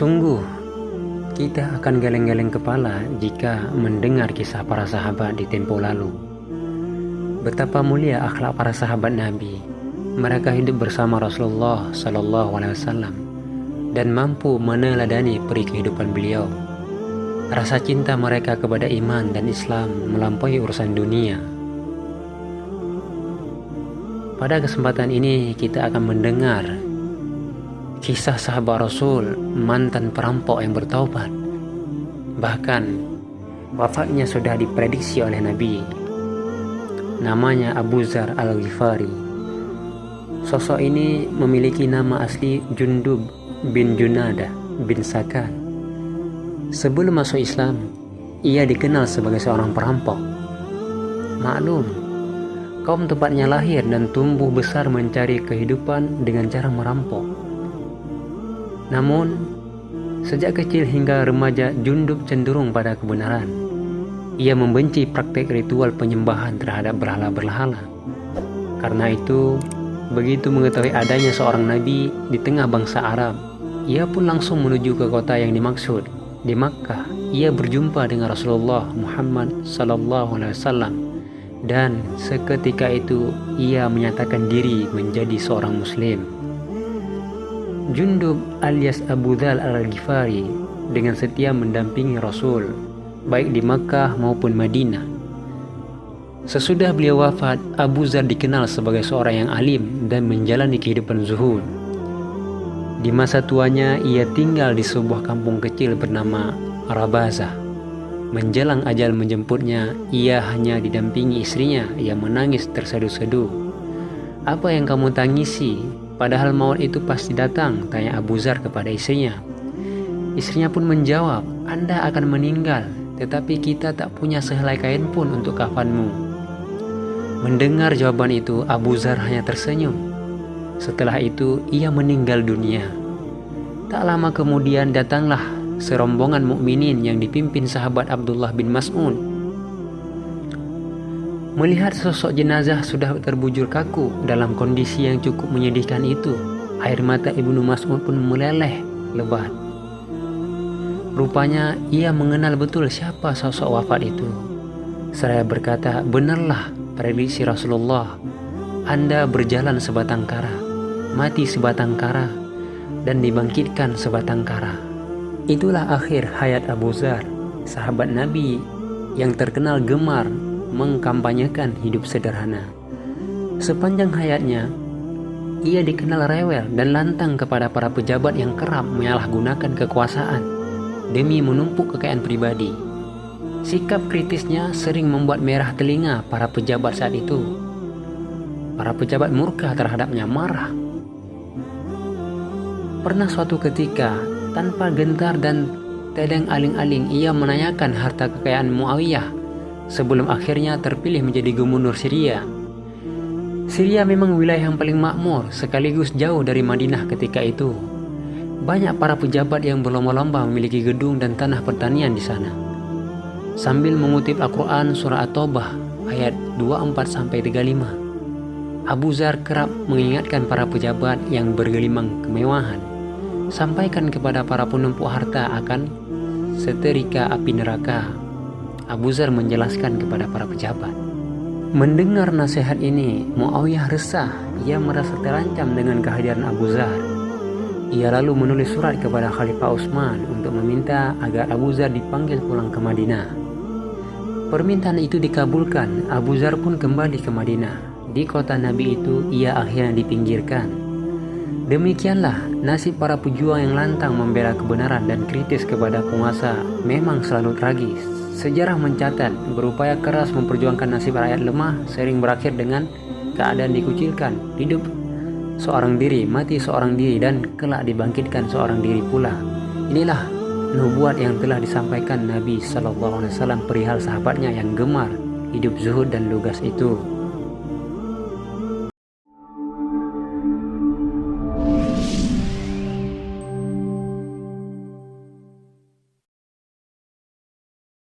Sungguh, kita akan geleng-geleng kepala jika mendengar kisah para sahabat di tempo lalu. Betapa mulia akhlak para sahabat Nabi. Mereka hidup bersama Rasulullah SAW dan mampu meneladani peri kehidupan beliau. Rasa cinta mereka kepada iman dan Islam melampaui urusan dunia. Pada kesempatan ini kita akan mendengar kisah sahabat Rasul, mantan perampok yang bertaubat. Bahkan wafatnya sudah diprediksi oleh Nabi. Namanya Abu Dzar Al-Ghifari. Sosok ini memiliki nama asli Jundub bin Junadah bin Sakan. Sebelum masuk Islam, ia dikenal sebagai seorang perampok. Maklum, kaum tempatnya lahir dan tumbuh besar mencari kehidupan dengan cara merampok. Namun, sejak kecil hingga remaja, Jundub cenderung pada kebenaran. Ia membenci praktek ritual penyembahan terhadap berhala-berhala. Karena itu, begitu mengetahui adanya seorang nabi di tengah bangsa Arab, ia pun langsung menuju ke kota yang dimaksud. Di Makkah, ia berjumpa dengan Rasulullah Muhammad SAW. Dan seketika itu ia menyatakan diri menjadi seorang muslim. Jundub alias Abu Dzar Al-Ghifari dengan setia mendampingi Rasul baik di Makkah maupun Madinah. Sesudah beliau wafat, Abu Dzar dikenal sebagai seorang yang alim dan menjalani kehidupan zuhud. Di masa tuanya ia tinggal di sebuah kampung kecil bernama Rabazah. Menjelang ajal menjemputnya, ia hanya didampingi istrinya yang menangis terseduh-seduh. "Apa yang kamu tangisi? Padahal maut itu pasti datang," tanya Abu Dzar kepada istrinya. Istrinya pun menjawab, "Anda akan meninggal, tetapi kita tak punya sehelai kain pun untuk kafanmu." Mendengar jawaban itu, Abu Dzar hanya tersenyum. Setelah itu, ia meninggal dunia. Tak lama kemudian datanglah serombongan mukminin yang dipimpin sahabat Abdullah bin Mas'ud. Melihat sosok jenazah sudah terbujur kaku dalam kondisi yang cukup menyedihkan itu, air mata Ibnu Mas'ud pun meleleh lebat. Rupanya ia mengenal betul siapa sosok wafat itu. Seraya berkata, "Benarlah prediksi Rasulullah. Anda berjalan sebatang kara, mati sebatang kara, dan dibangkitkan sebatang kara." Itulah akhir hayat Abu Dzar, sahabat Nabi yang terkenal gemar mengkampanyekan hidup sederhana. Sepanjang hayatnya, ia dikenal rewel dan lantang kepada para pejabat yang kerap menyalahgunakan kekuasaan demi menumpuk kekayaan pribadi. Sikap kritisnya sering membuat merah telinga para pejabat saat itu. Para pejabat murka terhadapnya, marah. Pernah suatu ketika, tanpa gentar dan tedeng aling-aling, ia menanyakan harta kekayaan Muawiyah sebelum akhirnya terpilih menjadi gubernur Syria. Syria memang wilayah yang paling makmur sekaligus jauh dari Madinah ketika itu. Banyak para pejabat yang berlomba-lomba memiliki gedung dan tanah pertanian di sana. Sambil mengutip Al-Quran surah At-Taubah ayat 24-35, Abu Dzar kerap mengingatkan para pejabat yang bergelimang kemewahan, "Sampaikan kepada para penumpuk harta akan seterika api neraka." Abu Dzar menjelaskan kepada para pejabat. Mendengar nasihat ini, Muawiyah resah. Ia merasa terancam dengan kehadiran Abu Dzar. Ia lalu menulis surat kepada Khalifah Utsman untuk meminta agar Abu Dzar dipanggil pulang ke Madinah. Permintaan itu dikabulkan. Abu Dzar pun kembali ke Madinah. Di kota Nabi itu, ia akhirnya dipinggirkan. Demikianlah nasib para pejuang yang lantang membela kebenaran dan kritis kepada penguasa memang selalu tragis. Sejarah mencatat berupaya keras memperjuangkan nasib rakyat lemah sering berakhir dengan keadaan dikucilkan, hidup seorang diri, mati seorang diri, dan kelak dibangkitkan seorang diri pula. Inilah nubuat yang telah disampaikan Nabi SAW perihal sahabatnya yang gemar hidup zuhud dan lugas itu.